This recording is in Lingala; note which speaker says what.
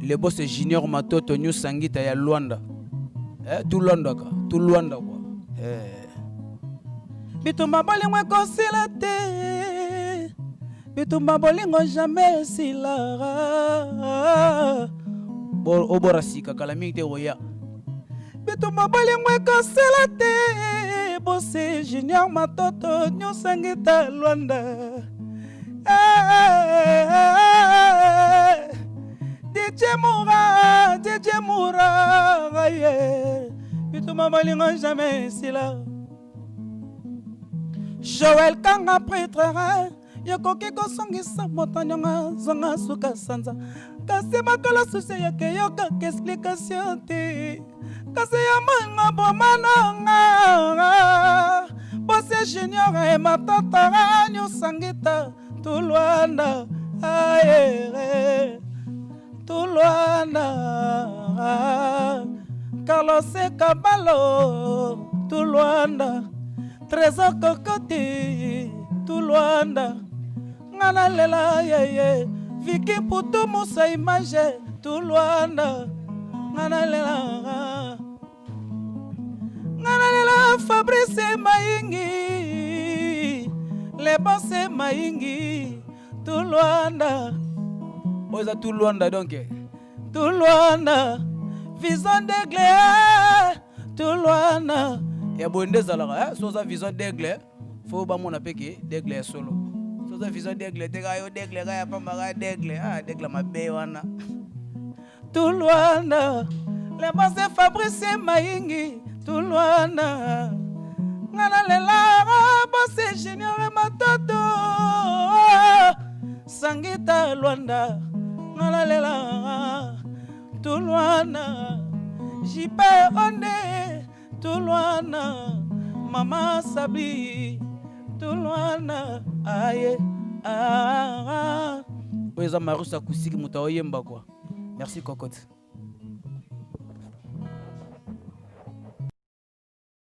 Speaker 1: le boss Junior Matoto New Sangita ya Luanda. Tout Luanda quoi. Bitumba bolingo kosila te. Bitumba bolingo jamais silara. Obora sika kalami te oya. Bitumba bolingo kosila te. Boss Junior Matoto New Sangita Luanda. DJ Moura, yeah. Bituma malingo jamais sila. Joël Kanga prêtre, yokoki kosongisa motanyanga zonga suka sanza. Kasi makala susi yake yoka explication te. Kasi yamanga bomananga. Bosse Junior e matata nyo sangita tulwanda aere. Tuluanda, Carlos Cabalo, Tuluanda, Trésor Cocotti, Tuluanda, Nganalela yeye, Vicky Putu Musa Image, Tuluanda, Nganalela, Nganalela Fabrice Maingi, Lebose Maingi, Tuluanda. Oza tout Luanda donc. Tout Luanda. Vision d'aigle. Tout Luanda. Et bonde zalara, soza vision d'aigle. Faut ba mon apeke d'aigle solo. Soza vision d'aigle, te ga yo d'aigle ga ya pamba d'aigle. Ah d'aigle ma be wana. Tout Luanda. Le boss Fabrice Maingi. Tout Luanda. Ngana lela boss Junior Matoto. Sangita Luanda. Ngalalela Tuluana Jipe Onde Tuluana Mama Sabi Tuluana aye Oeza Marusa Kusiki Mutaoyemba quoi. Merci Cocotte.